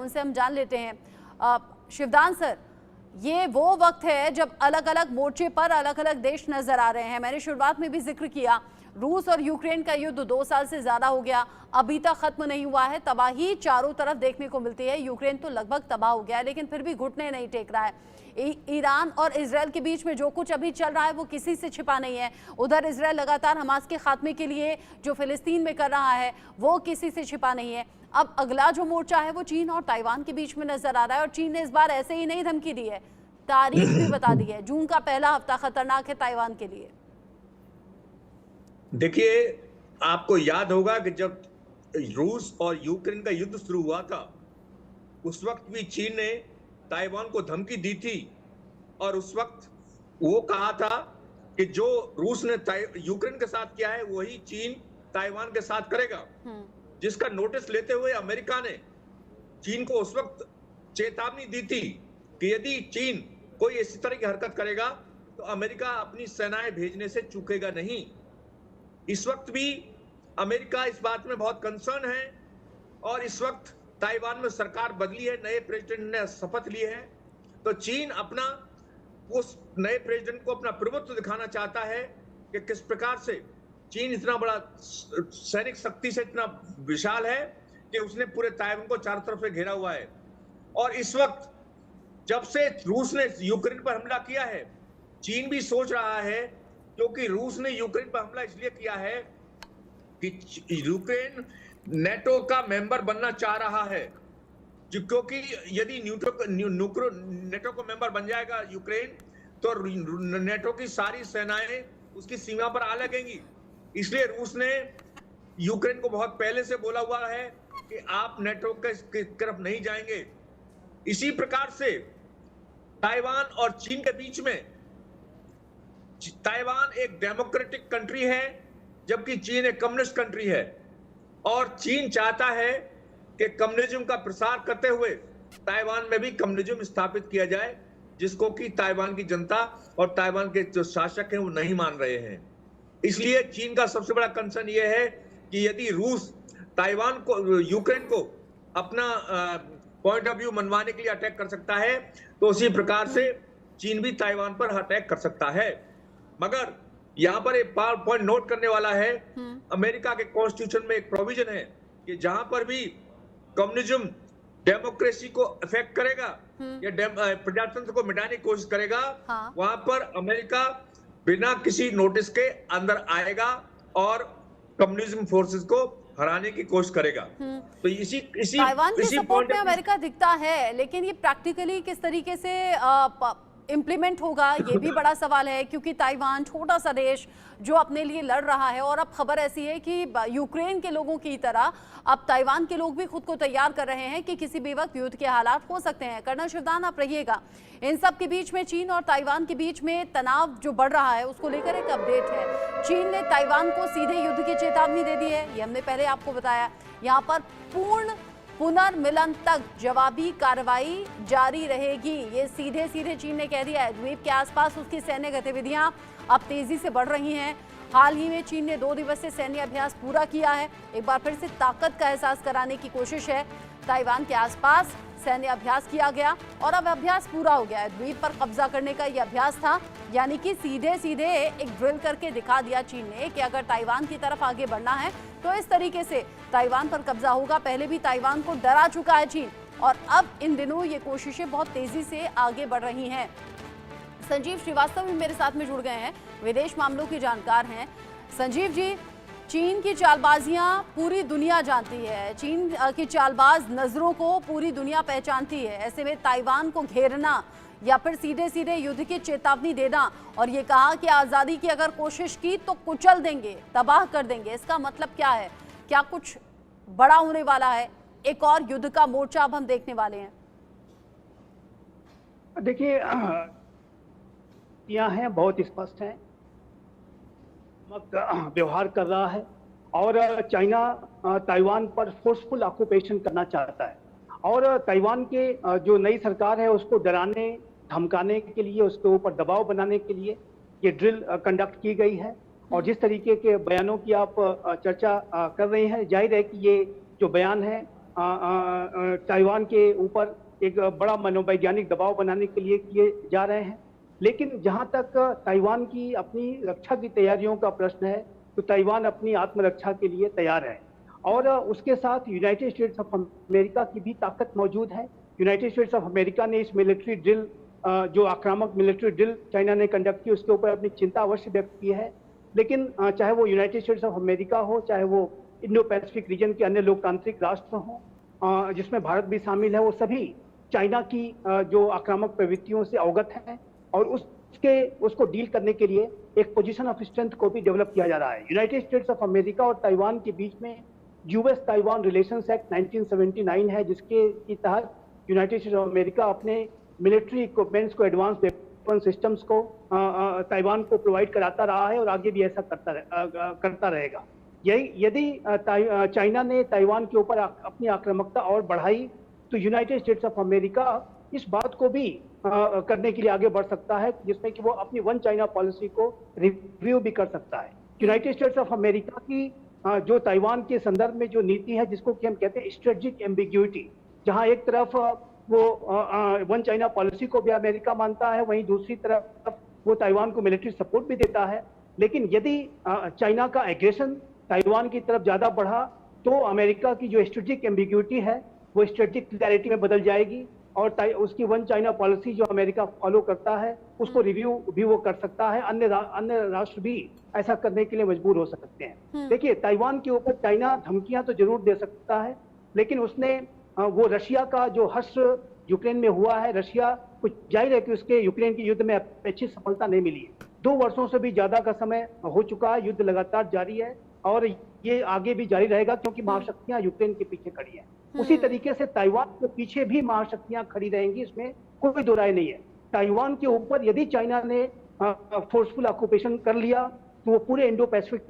उनसे हम जान लेते हैं। शिवदान सर, ये वो वक्त है जब अलग अलग मोर्चे पर अलग अलग देश नजर आ रहे हैं। मैंने शुरुआत में भी जिक्र किया, रूस और यूक्रेन का युद्ध 2 साल से ज्यादा हो गया, अभी तक खत्म नहीं हुआ है। तबाही चारों तरफ देखने को मिलती है। यूक्रेन तो लगभग तबाह हो गया है, लेकिन फिर भी घुटने नहीं टेक रहा है। ईरान और इजरायल के बीच में जो कुछ अभी चल रहा है वो किसी से छिपा नहीं है। उधर इजरायल लगातार हमास के खात्मे के लिए जो फिलिस्तीन में कर रहा है वो किसी से छिपा नहीं है। अब अगला जो मोर्चा है वो चीन और ताइवान के बीच में नजर आ रहा है, और चीन ने इस बार ऐसे ही नहीं धमकी दी है, तारीख भी बता दी है। जून का पहला हफ्ता खतरनाक है ताइवान के लिए। देखिए, आपको याद होगा कि जब रूस और यूक्रेन का युद्ध शुरू हुआ था, उस वक्त भी चीन ने ताइवान को धमकी दी थी, और उस वक्त वो कहा था कि जो रूस ने यूक्रेन के साथ किया है वही चीन ताइवान के साथ करेगा, जिसका नोटिस लेते हुए अमेरिका ने चीन को उस वक्त चेतावनी दी थी कि यदि चीन कोई इसी तरह की हरकत करेगा तो अमेरिका अपनी सेनाएं भेजने से चूकेगा नहीं। इस वक्त भी अमेरिका इस बात में बहुत कंसर्न है, और इस वक्त ताइवान में सरकार बदली है, नए प्रेसिडेंट ने शपथ ली है, तो चीन अपना उस नए प्रेसिडेंट को अपना प्रभुत्व दिखाना चाहता है कि किस प्रकार से चीन इतना बड़ा सैनिक शक्ति से इतना विशाल है कि उसने पूरे ताइवान को चारों तरफ से घेरा हुआ है। और इस वक्त जब से रूस ने यूक्रेन पर हमला किया है, चीन भी सोच रहा है, क्योंकि रूस ने यूक्रेन पर हमला इसलिए किया है कि यूक्रेन नेटो का मेंबर बनना चाह रहा है, क्योंकि यदि नेटो को मेंबर बन जाएगा यूक्रेन, तो नेटो की सारी सेनाएं उसकी सीमा पर आ लगेंगी। इसलिए रूस ने यूक्रेन को बहुत पहले से बोला हुआ है कि आप नेटो की तरफ नहीं जाएंगे। इसी प्रकार से ताइवान और चीन के बीच में, ताइवान एक डेमोक्रेटिक कंट्री है जबकि चीन एक कम्युनिस्ट कंट्री है, और चीन चाहता है कि कम्युनिज्म का प्रसार करते हुए ताइवान में भी कम्युनिज्म स्थापित किया जाए, जिसको कि ताइवान की जनता और ताइवान के जो शासक हैं वो नहीं मान रहे हैं। इसलिए चीन का सबसे बड़ा कंसर्न ये है कि यदि रूस ताइवान को, यूक्रेन को अपना पॉइंट ऑफ व्यू मनवाने के लिए अटैक कर सकता है, तो उसी प्रकार से चीन भी ताइवान पर अटैक कर सकता है। मगर यहाँ पर एक पॉइंट नोट करने वाला है, अमेरिका के कॉन्स्टिट्यूशन में एक प्रोविजन है कि जहां पर भी कम्युनिज्म डेमोक्रेसी को अफेक्ट करेगा या प्रजातंत्र को मिटाने की कोशिश करेगा, वहां पर अमेरिका बिना किसी नोटिस के अंदर आएगा और कम्युनिज्म फोर्सेस को हराने की कोशिश करेगा। तो इसी ताइवान के सपोर्ट में अमेरिका दिखता है, लेकिन ये प्रैक्टिकली किस तरीके से इम्प्लीमेंट होगा ये भी बड़ा सवाल है, क्योंकि ताइवान छोटा सा देश जो अपने लिए लड़ रहा है, और अब खबर ऐसी है कि यूक्रेन के लोगों की तरह अब ताइवान के लोग भी खुद को तैयार कर रहे हैं कि किसी भी वक्त युद्ध के हालात हो सकते हैं। कर्नल शिवदान, आप रहिएगा। इन सब के बीच में चीन और ताइवान के बीच में तनाव जो बढ़ रहा है उसको लेकर एक अपडेट है। चीन ने ताइवान को सीधे युद्ध की चेतावनी दे दी है, ये हमने पहले आपको बताया। यहाँ पर पूर्ण पुनर्मिलन तक जवाबी कार्रवाई जारी रहेगी, ये सीधे सीधे चीन ने कह दिया है। द्वीप के आसपास उसकी सैन्य गतिविधियां अब तेजी से बढ़ रही हैं। हाल ही में चीन ने 2 दिवसीय सैन्य अभ्यास पूरा किया है। एक बार फिर से ताकत का एहसास कराने की कोशिश है। ताइवान के आसपास सैन्य अभ्यास किया गया और अब अभ्यास पूरा हो गया है। द्वीप पर कब्जा करने का यह अभ्यास था, यानी कि सीधे सीधे एक ड्रिल करके दिखा दिया चीन ने कि अगर ताइवान की तरफ आगे बढ़ना है तो इस तरीके से ताइवान पर कब्जा होगा। पहले भी ताइवान को डरा चुका है चीन, और अब इन दिनों ये कोशिशें बहुत तेजी से आगे बढ़ रही हैं। संजीव श्रीवास्तव भी मेरे साथ में जुड़ गए हैं, विदेश मामलों के जानकार हैं। संजीव जी, चीन की चालबाजियां पूरी दुनिया जानती है, चीन की चालबाज नजरों को पूरी दुनिया पहचानती है। ऐसे में ताइवान को घेरना या फिर सीधे सीधे युद्ध की चेतावनी देना और ये कहा कि आजादी की अगर कोशिश की तो कुचल देंगे, तबाह कर देंगे, इसका मतलब क्या है? क्या कुछ बड़ा होने वाला है? एक और युद्ध का मोर्चा अब हम देखने वाले हैं? देखिए, यहाँ है बहुत स्पष्ट है, व्यवहार कर रहा है, और चाइना ताइवान पर फोर्सफुल ऑक्यूपेशन करना चाहता है, और ताइवान के जो नई सरकार है उसको डराने धमकाने के लिए, उसके ऊपर दबाव बनाने के लिए ये ड्रिल कंडक्ट की गई है। और जिस तरीके के बयानों की आप चर्चा कर रहे हैं, जाहिर है कि ये जो बयान है ताइवान के ऊपर एक बड़ा मनोवैज्ञानिक दबाव बनाने के लिए किए जा रहे हैं। लेकिन जहां तक ताइवान की अपनी रक्षा की तैयारियों का प्रश्न है, तो ताइवान अपनी आत्मरक्षा के लिए तैयार है और उसके साथ यूनाइटेड स्टेट्स ऑफ अमेरिका की भी ताकत मौजूद है। यूनाइटेड स्टेट्स ऑफ अमेरिका ने इस मिलिट्री ड्रिल, जो आक्रामक मिलिट्री ड्रिल चाइना ने कंडक्ट की, उसके ऊपर अपनी चिंता अवश्य व्यक्त की है। लेकिन चाहे वो यूनाइटेड स्टेट्स ऑफ अमेरिका हो, चाहे वो इंडो पैसिफिक रीजन के अन्य लोकतांत्रिक राष्ट्र हों, जिसमें भारत भी शामिल है, वो सभी चाइना की जो आक्रामक प्रवृत्तियों से अवगत हैं और उसको डील करने के लिए एक पोजीशन ऑफ स्ट्रेंथ को भी डेवलप किया जा रहा है। यूनाइटेड स्टेट्स ऑफ अमेरिका और ताइवान के बीच में यूएस ताइवान रिलेशंस एक्ट 1979 है, जिसके तहत यूनाइटेड स्टेट्स ऑफ अमेरिका अपने मिलिट्री इक्विपमेंट्स को, एडवांस वेपन सिस्टम्स को ताइवान को प्रोवाइड कराता रहा है और आगे भी ऐसा करता रहेगा। यही यदि चाइना ने ताइवान के ऊपर अपनी आक्रामकता और बढ़ाई, तो यूनाइटेड स्टेट्स ऑफ अमेरिका इस बात को भी करने के लिए आगे बढ़ सकता है, जिसमें कि वो अपनी वन चाइना पॉलिसी को रिव्यू भी कर सकता है। यूनाइटेड स्टेट्स ऑफ अमेरिका की जो ताइवान के संदर्भ में जो नीति है, जिसको कि हम कहते हैं स्ट्रेटेजिक एम्बिग्यूटी, जहां एक तरफ वो वन चाइना पॉलिसी को भी अमेरिका मानता है, वहीं दूसरी तरफ वो ताइवान को मिलिट्री सपोर्ट भी देता है। लेकिन यदि चाइना का एग्रेशन ताइवान की तरफ ज्यादा बढ़ा, तो अमेरिका की जो स्ट्रेटेजिक एम्बिग्यूटी है वो स्ट्रेटेजिक क्लैरिटी में बदल जाएगी और उसकी वन चाइना पॉलिसी जो अमेरिका फॉलो करता है, उसको रिव्यू भी वो कर सकता है। अन्य राष्ट्र भी ऐसा करने के लिए मजबूर हो सकते हैं। देखिए, ताइवान के ऊपर चाइना धमकियां तो जरूर दे सकता है, लेकिन उसने वो रशिया का जो हश्र यूक्रेन में हुआ है, रशिया कुछ जाहिर है कि उसके यूक्रेन के युद्ध में अपेक्षित सफलता नहीं मिली है। 2 वर्षों से भी ज्यादा का समय हो चुका है, युद्ध लगातार जारी है और ये आगे भी जारी रहेगा, क्योंकि महाशक्तियां यूक्रेन के पीछे खड़ी हैं। उसी तरीके से ताइवान के पीछे भी महाशक्तियां खड़ी रहेंगी, इसमें कोई दो राय नहीं है। ताइवान के ऊपर यदि चाइना ने फोर्सफुल ऑक्यूपेशन कर लिया, तो वो पूरे इंडो पैसिफिक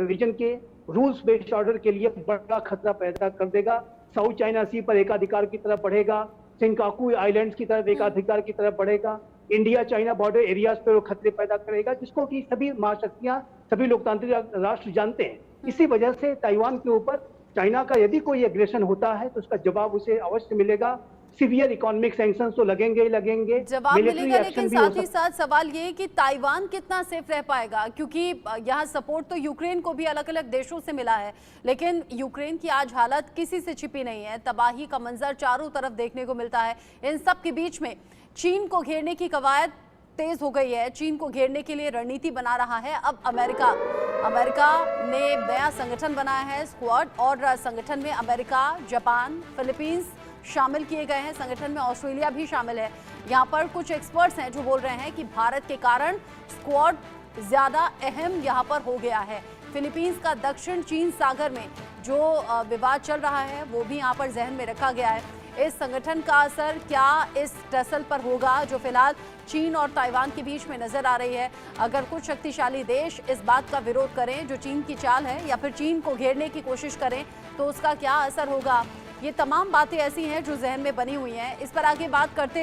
रीजन के रूल्स बेस्ड ऑर्डर के लिए बड़ा खतरा पैदा कर देगा। साउथ चाइना सी पर एकाधिकार की तरफ बढ़ेगा, सेंकाकू आइलैंड्स की तरफ एकाधिकार की तरफ बढ़ेगा, इंडिया चाइना बॉर्डर एरियाज पर वो खतरे पैदा करेगा, जिसको कि सभी महाशक्तियां, सभी लोकतांत्रिक राष्ट्र जानते हैं। इसी वजह से ताइवान के ऊपर चाइना का यदि कोई एग्रेशन होता है, तो उसका जवाब उसे अवश्य मिलेगा। सीवियर इकोनॉमिक सैंक्शंस तो लगेंगे ही लगेंगे, जवाब मिलेगा, लेकिन साथ ही साथ सवाल ये कि ताइवान कितना सेफ रह पाएगा, क्योंकि यहाँ सपोर्ट तो यूक्रेन को भी अलग अलग देशों से मिला है, लेकिन यूक्रेन की आज हालत किसी से छिपी नहीं है। तबाही का मंजर चारों तरफ देखने को मिलता है। इन सब के बीच में चीन को घेरने की कवायद तेज हो गई है। चीन को घेरने के लिए रणनीति बना रहा है अब अमेरिका ने नया संगठन बनाया है, स्क्वाड, और संगठन में अमेरिका, जापान, फिलीपींस शामिल किए गए हैं। संगठन में ऑस्ट्रेलिया भी शामिल है। यहाँ पर कुछ एक्सपर्ट्स हैं जो बोल रहे हैं कि भारत के कारण स्क्वाड ज्यादा अहम यहाँ पर हो गया है। फिलीपींस का दक्षिण चीन सागर में जो विवाद चल रहा है, वो भी यहाँ पर जहन में रखा गया है। इस संगठन का असर क्या इस टसल पर होगा जो फिलहाल चीन और ताइवान के बीच में नजर आ रही है। अगर कुछ शक्तिशाली देश इस बात का विरोध करें जो चीन की चाल है, या फिर चीन को घेरने की कोशिश करें, तो उसका क्या असर होगा। ये तमाम बातें ऐसी हैं जो जहन में बनी हुई हैं। इस पर आगे बात करते